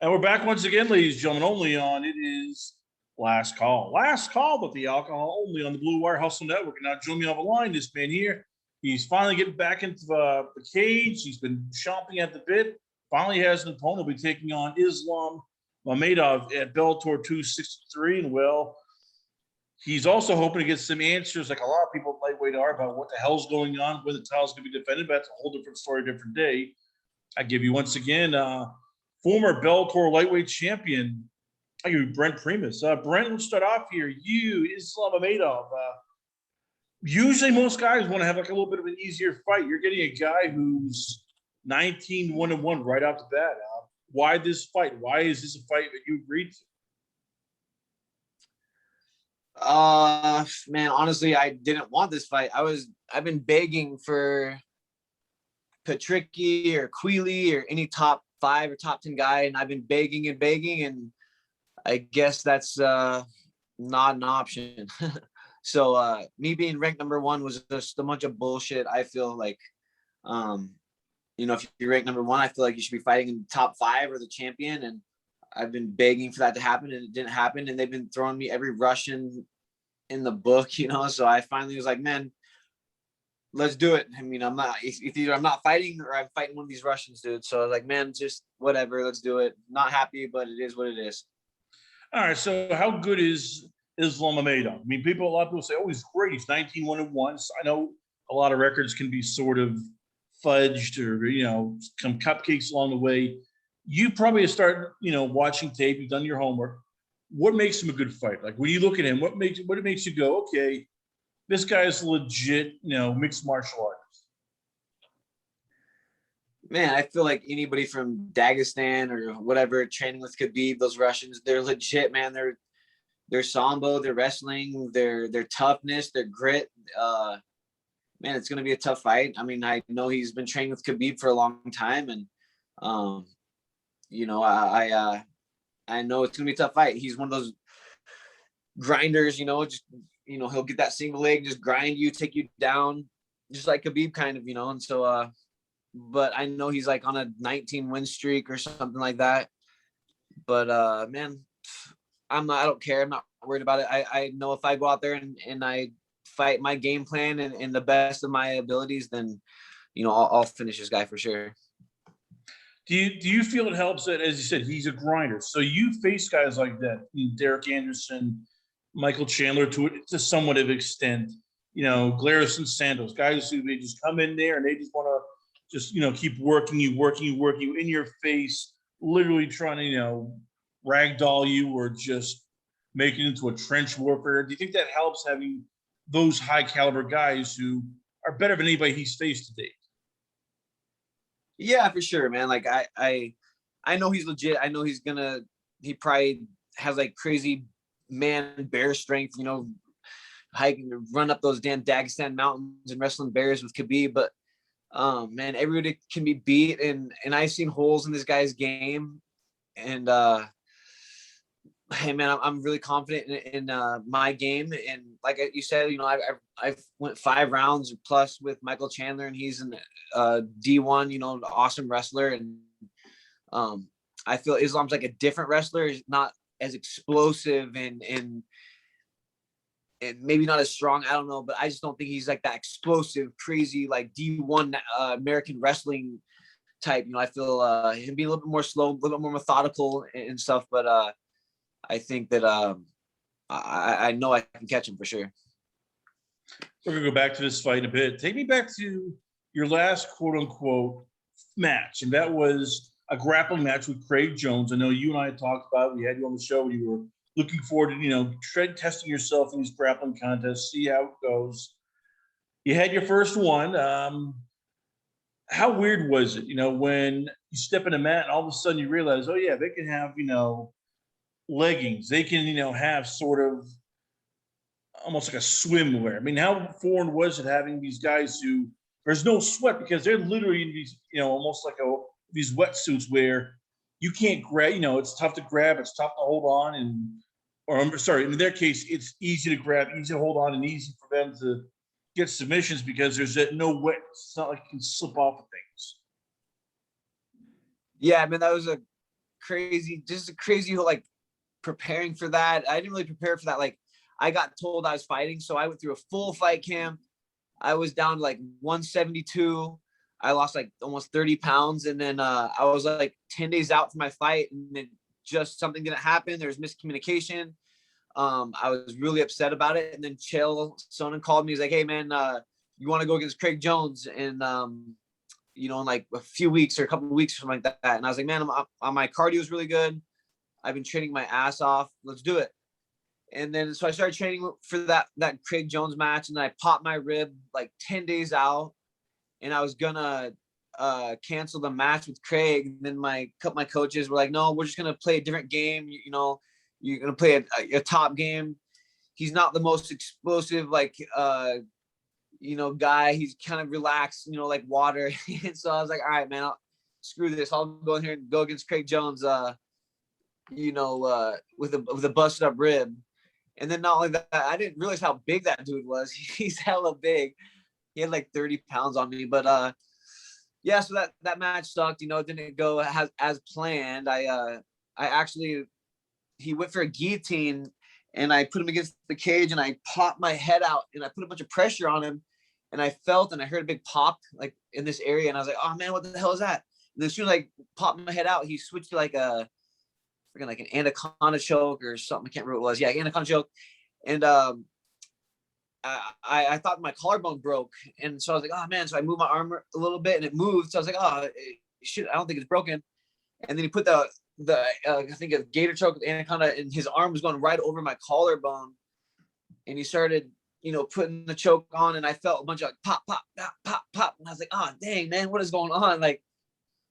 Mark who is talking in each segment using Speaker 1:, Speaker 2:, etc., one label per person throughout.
Speaker 1: And we're back once again, ladies and gentlemen, only on It Is Last Call. Last call with the alcohol, only on the Blue Wire Hustle Network. And now join me on the line, this man here. He's finally getting back into the cage. He's been chomping at the bit. Finally has an opponent. He'll be taking on Islam Amado at Bellator 263. And, well, he's also hoping to get some answers, like a lot of people at lightweight are, about what the hell's going on, where the title's going to be defended. But that's a whole different story, different day. I give you once again former Bellator Lightweight champion, I give you Brent Primus. Brent, let's start off here. You, Islam Amado. Usually most guys want to have like a little bit of an easier fight. You're getting a guy who's 19-1-1 right off the bat. Why this fight? Why is this a fight that you agreed to?
Speaker 2: Man, honestly, I didn't want this fight. I've been begging for Patricky or Quealy or any top 5 or top 10 guy, and I've been begging, and I guess that's not an option. So me being ranked #1 was just a bunch of bullshit. I feel like, if you're ranked #1, I feel like you should be fighting in top 5 or the champion. And I've been begging for that to happen, and it didn't happen. And they've been throwing me every Russian in the book, So I finally was like, man, let's do it. I mean, I'm not fighting or I'm fighting one of these Russians, dude. So I was like, man, just whatever, let's do it. Not happy, but it is what it is.
Speaker 1: All right. So how good is Islam Amado? I mean, a lot of people say, oh, he's great. He's 19-1-1. So I know a lot of records can be sort of fudged or, some cupcakes along the way. You probably start, watching tape. You've done your homework. What makes him a good fight? Like when you look at him, what makes you go, okay, this guy is legit, mixed martial artist?
Speaker 2: Man, I feel like anybody from Dagestan or whatever training with Khabib, those Russians, they're legit, man. Their sambo, their wrestling, their toughness, their grit. Man, it's gonna be a tough fight. I mean, I know he's been training with Khabib for a long time, and I know it's gonna be a tough fight. He's one of those grinders, he'll get that single leg, just grind you, take you down, just like Khabib kind of, and so, but I know he's like on a 19-win streak or something like that. But, man, I don't care. I'm not worried about it. I know if I go out there and I fight my game plan and the best of my abilities, then, I'll finish this guy for sure.
Speaker 1: Do you feel it helps that, as you said, he's a grinder? So you face guys like that, Derek Anderson, Michael Chandler to somewhat of extent, Glarison Santos, guys who they just come in there and they just want to just, keep working you in your face, literally trying to, ragdoll you or just make it into a trench warfare. Do you think that helps having those high caliber guys who are better than anybody he's faced to date?
Speaker 2: Yeah, for sure, man. Like I know he's legit. I know he probably has like crazy bear strength, hiking, run up those damn Dagestan mountains and wrestling bears with Khabib. But man, everybody can be beat, and I've seen holes in this guy's game, and hey man, I'm really confident in my game. And like you said, I've went 5 rounds plus with Michael Chandler, and he's an D1, awesome wrestler. And I feel Islam's like a different wrestler. He's not as explosive and maybe not as strong. I don't know, but I just don't think he's like that explosive, crazy, like D1 American wrestling type. I feel him being a little bit more slow, a little bit more methodical and stuff. But I think that I know I can catch him for sure.
Speaker 1: We're going to go back to this fight in a bit. Take me back to your last quote-unquote match, and that was a grappling match with Craig Jones. I know you and I had talked about it. We had you on the show. You were looking forward to testing yourself in these grappling contests, see how it goes. You had your first one. How weird was it, when you step in a mat and all of a sudden you realize, oh, yeah, they can have, leggings. They can, have sort of almost like a swimwear. I mean, how foreign was it having these guys who there's no sweat because they're literally in these, almost like these wetsuits where you can't grab, it's tough to grab, it's tough to hold on, in their case, it's easy to grab, easy to hold on, and easy for them to get submissions because there's no wet. It's not like you can slip off of things.
Speaker 2: Yeah, I mean, that was crazy, just crazy, like preparing for that. I didn't really prepare for that. Like I got told I was fighting, so I went through a full fight camp. I was down to like 172. I lost like almost 30 pounds. And then I was like 10 days out from my fight, and then just something didn't happen. There was miscommunication. I was really upset about it. And then Chael Sonnen called me. He's like, hey man, you want to go against Craig Jones? And, in like a few weeks or a couple of weeks or something like that. And I was like, man, my cardio is really good. I've been training my ass off. Let's do it. And then, so I started training for that Craig Jones match, and then I popped my rib like 10 days out, and I was gonna cancel the match with Craig. And then my coaches were like, no, we're just gonna play a different game. You're gonna play a top game. He's not the most explosive, like, guy. He's kind of relaxed, like water. And so I was like, all right, man, screw this. I'll go in here and go against Craig Jones, with a busted up rib. And then not only that, I didn't realize how big that dude was. He's hella big. He had like 30 pounds on me. But yeah, so that match sucked. It didn't go as planned. He went for a guillotine, and I put him against the cage, and I popped my head out, and I put a bunch of pressure on him, and I felt, and I heard a big pop like in this area, and I was like, oh man, what the hell is that? And as soon as I popped my head out, he switched to like an anaconda choke or something. I can't remember what it was. Yeah, anaconda choke. And I thought my collarbone broke. And so I was like, oh man. So I moved my arm a little bit, and it moved. So I was like, oh shit, I don't think it's broken. And then he put the I think a gator choke with anaconda, and his arm was going right over my collarbone. And he started, putting the choke on, and I felt a bunch of like pop, pop, pop, pop, pop. And I was like, oh dang, man, what is going on? Like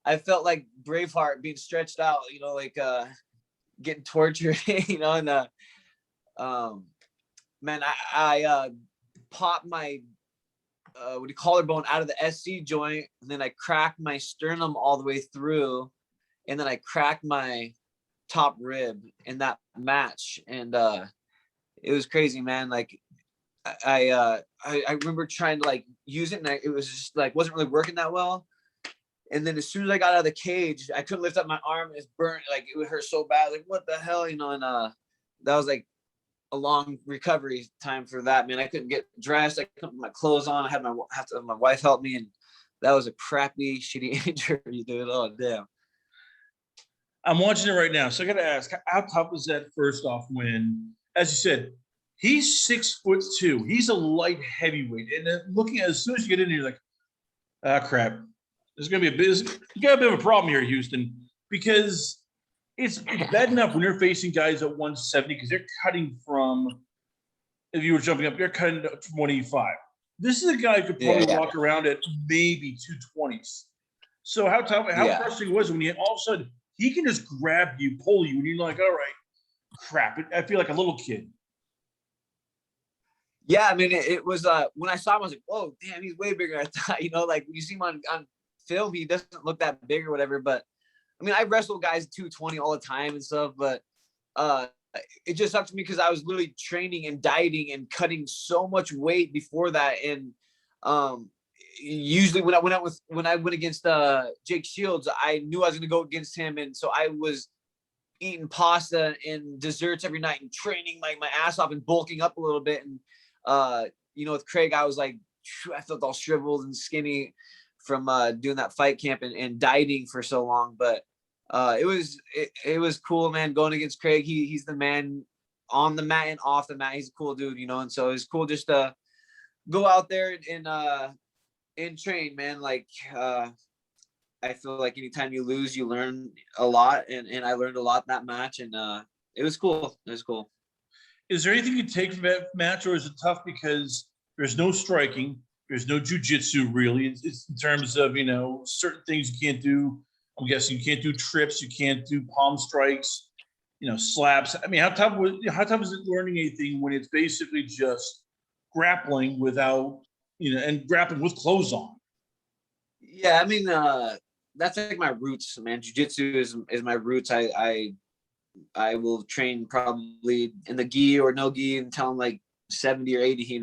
Speaker 2: I felt like Braveheart being stretched out, like getting tortured, and man, I popped my collarbone out of the SC joint, and then I cracked my sternum all the way through, and then I cracked my top rib in that match. And it was crazy, man. Like I remember trying to like use it, and it was just like wasn't really working that well. And then as soon as I got out of the cage, I couldn't lift up my arm. It's burnt, like it would hurt so bad. Like what the hell, And that was like a long recovery time for that, man. I couldn't get dressed. I couldn't put my clothes on. I had have to have my wife help me, and that was a crappy, shitty injury, dude. Oh damn.
Speaker 1: I'm watching it right now, so I got to ask, how tough was that first off? When, as you said, he's 6'2". He's a light heavyweight, and then looking at as soon as you get in here, you're like, ah, crap. There's going to be you got a bit of a problem here, Houston, because it's bad enough when you're facing guys at 170 because they're cutting from, if you were jumping up, you're cutting from 185. This is a guy who could probably walk around at maybe 220s. So how frustrating was it when all of a sudden he can just grab you, pull you, and you're like, all right, crap. I feel like a little kid.
Speaker 2: Yeah, I mean, it was when I saw him, I was like, whoa, damn, he's way bigger than I thought. Like when you see him on film, he doesn't look that big or whatever. But I mean, I wrestle guys 220 all the time and stuff, but it just sucked to me because I was literally training and dieting and cutting so much weight before that. And usually when I went against Jake Shields, I knew I was going to go against him, and so I was eating pasta and desserts every night and training my ass off and bulking up a little bit. And with Craig, I was like, I felt all shriveled and skinny from doing that fight camp and dieting for so long. But it was cool, man, going against Craig. He's the man on the mat and off the mat. He's a cool dude, and so it's cool just to go out there and train, man. Like I feel like anytime you lose, you learn a lot, and I learned a lot in that match, and it was cool. It was cool.
Speaker 1: Is there anything you take from that match, or is it tough because there's no striking, there's no jiu-jitsu really? It's in terms of, certain things you can't do. I'm guessing you can't do trips, you can't do palm strikes, slaps. I mean, how tough is it learning anything when it's basically just grappling without, and grappling with clothes on?
Speaker 2: Yeah, I mean, that's like my roots, man. Jiu-jitsu is my roots. I will train probably in the gi or no gi until I'm like 70 or 80,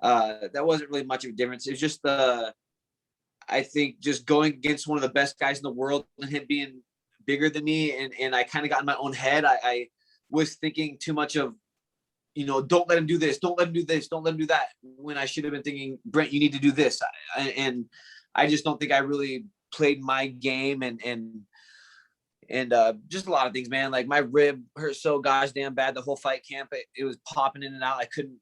Speaker 2: that wasn't really much of a difference. It was just I think just going against one of the best guys in the world and him being bigger than me, and I kind of got in my own head. I was thinking too much of, don't let him do this, don't let him do this, don't let him do that, when I should have been thinking, Brent, you need to do this. And I just don't think I really played my game, and just a lot of things, man. Like my rib hurt so gosh damn bad the whole fight camp. It was popping in and out. I couldn't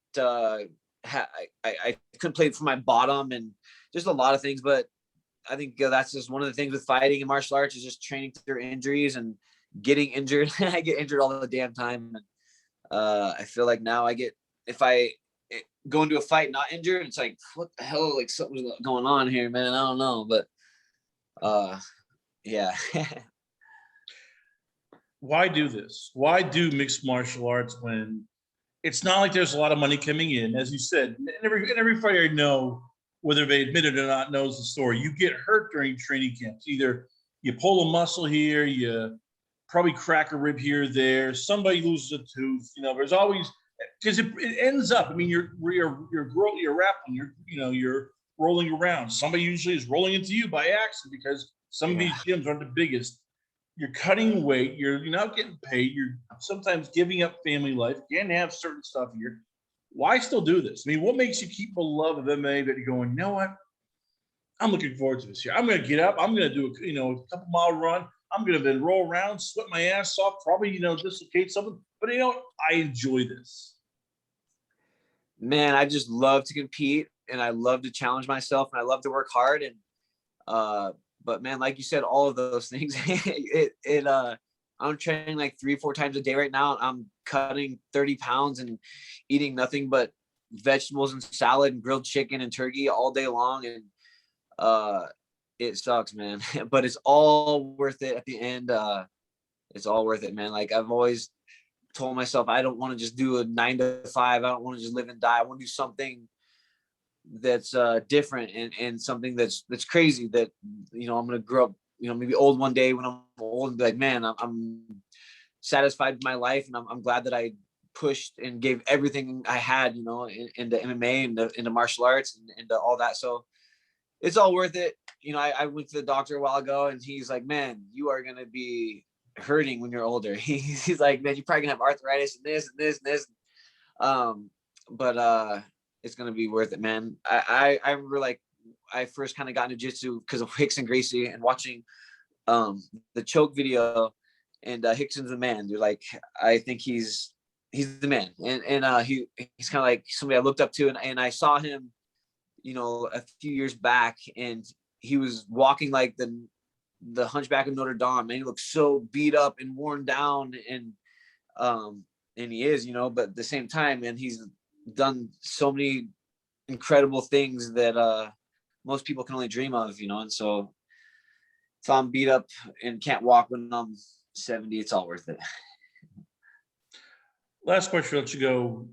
Speaker 2: I couldn't play for my bottom, and just a lot of things. But I think that's just one of the things with fighting and martial arts, is just training through injuries and getting injured. I get injured all the damn time. And I feel like now if I go into a fight not injured, it's like, what the hell? Like something's going on here, man. I don't know. But yeah.
Speaker 1: Why do this? Why do mixed martial arts when it's not like there's a lot of money coming in? As you said, every fighter I know, whether they admit it or not, knows the story. You get hurt during training camps. Either you pull a muscle here, you probably crack a rib here or there, somebody loses a tooth. There's always, because it ends up, I mean, you're rapping, you're rolling around. Somebody usually is rolling into you by accident, because some of these gyms aren't the biggest. You're cutting weight. You're not getting paid. You're sometimes giving up family life. You can't have certain stuff here. Why still do this? I mean, what makes you keep the love of MMA that you're going, you know what? I'm looking forward to this here. I'm going to get up. I'm going to do a couple mile run. I'm going to then roll around, sweat my ass off, probably, dislocate something. But, I enjoy this.
Speaker 2: Man, I just love to compete, and I love to challenge myself, and I love to work hard. And, but man, like you said, all of those things, I'm training like 3-4 times a day right now. I'm cutting 30 pounds and eating nothing but vegetables and salad and grilled chicken and turkey all day long. And it sucks, man, but it's all worth it at the end. It's all worth it, man. Like I've always told myself, I don't want to just do a 9 to 5. I don't want to just live and die. I want to do something that's different and something that's crazy, that I'm gonna grow up, maybe old one day when I'm old, and be like, man, I'm satisfied with my life, and I'm glad that I pushed and gave everything I had, into MMA and into martial arts and into all that. So it's all worth it. I went to the doctor a while ago, and he's like, man, you are gonna be hurting when you're older. He's like, man, you're probably gonna have arthritis and this and this and this. But it's going to be worth it, man. I remember, like, I first kind of got into jiu-jitsu because of Rickson Gracie and watching the choke video, and Rickson's the man. They're like, I think he's the man. And he's kind of like somebody I looked up to, and I saw him, a few years back, and he was walking like the Hunchback of Notre Dame, and he looked so beat up and worn down, and he is, but at the same time, and he's done so many incredible things that most people can only dream of, and so if I'm beat up and can't walk when I'm 70, it's all worth it.
Speaker 1: Last question, I'll let you go.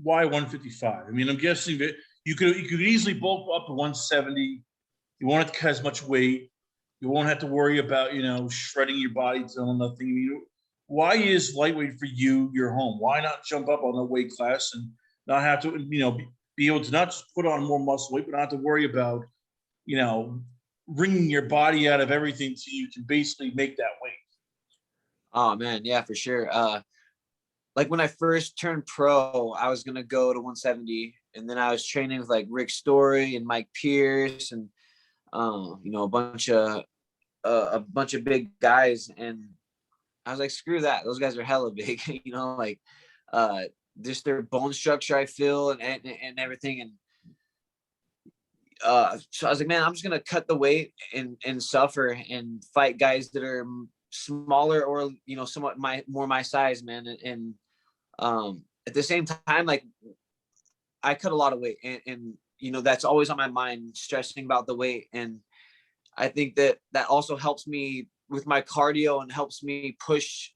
Speaker 1: Why 155? I mean, I'm guessing that you could easily bulk up to 170. You won't have to cut as much weight. You won't have to worry about, shredding your body till nothing. I mean, why is lightweight for you your home? Why not jump up on the weight class and not have to, be able to not just put on more muscle weight, but not have to worry about, wringing your body out of everything so you can basically make that weight?
Speaker 2: Oh man, yeah, for sure. Like when I first turned pro, I was gonna go to 170, and then I was training with like Rick Story and Mike Pierce and a bunch of big guys, and I was like, screw that, those guys are hella big. Just their bone structure, I feel, and everything. And so I was like, man, I'm just gonna cut the weight and suffer and fight guys that are smaller or somewhat my size, man. And at the same time, like, I cut a lot of weight, and that's always on my mind, stressing about the weight. And I think that also helps me with my cardio and helps me push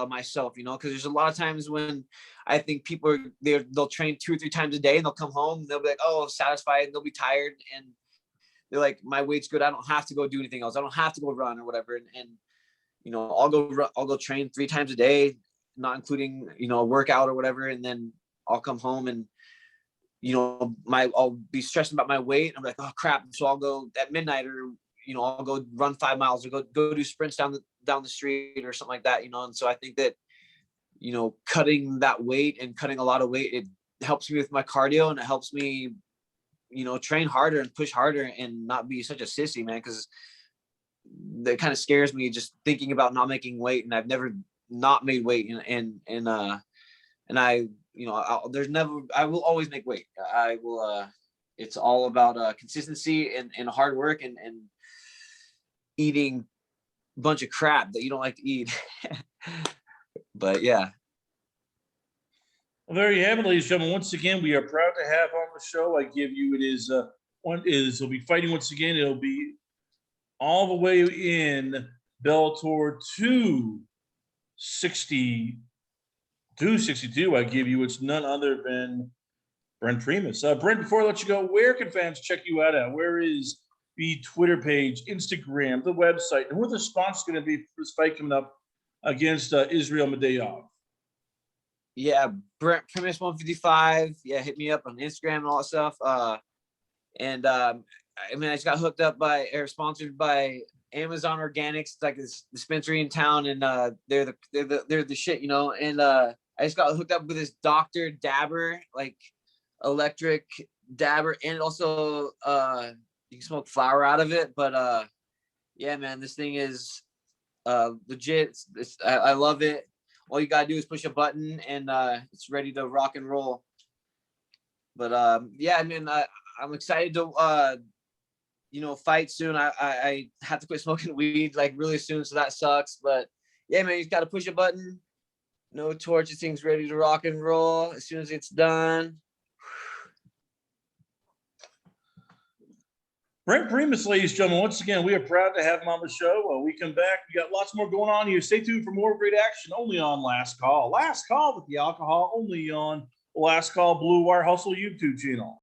Speaker 2: myself, because there's a lot of times when I think people they'll train 2 or 3 times a day, and they'll come home and they'll be like, oh, satisfied, and they'll be tired, and they're like, my weight's good, I don't have to go do anything else, I don't have to go run or whatever. And I'll go train 3 times a day, not including a workout or whatever, and then I'll come home and I'll be stressing about my weight. I'm like, oh crap. So I'll go at midnight or I'll go run 5 miles or go do sprints down the street or something like that, And so I think that, cutting that weight and cutting a lot of weight, it helps me with my cardio, and it helps me, train harder and push harder and not be such a sissy, man. Cause that kind of scares me just thinking about not making weight. And I've never not made weight. And I, I will always make weight. I will, it's all about consistency and hard work and eating a bunch of crap that you don't like to eat. But yeah.
Speaker 1: Well, there you have it, ladies and gentlemen. Once again, we are proud to have on the show. I give you, he'll be fighting once again. It'll be all the way in Bellator 262. I give you, it's none other than Brent Primus. Brent, before I let you go, where can fans check you out at? Where is the Twitter page, Instagram, the website, and who the sponsor going to be for this fight coming up against Islam Amado?
Speaker 2: Yeah, Brent Primus 155. Yeah, hit me up on Instagram and all that stuff. I just got hooked up sponsored by Amazon Organics. It's like this dispensary in town, and they're the shit, And I just got hooked up with this Dr. Dabber, like electric dabber, and also you can smoke flower out of it. But yeah, man, this thing is legit. I love it. All you gotta do is push a button and it's ready to rock and roll. But yeah, I mean, I'm excited to fight soon. I have to quit smoking weed like really soon, so that sucks. But yeah, man, you just gotta push a button, no torch, this thing's ready to rock and roll as soon as it's done.
Speaker 1: Brent Primus, ladies and gentlemen, once again, we are proud to have him on the show. When we come back, we got lots more going on here. Stay tuned for more great action only on Last Call. Last Call with the alcohol, only on Last Call Blue Wire Hustle YouTube channel.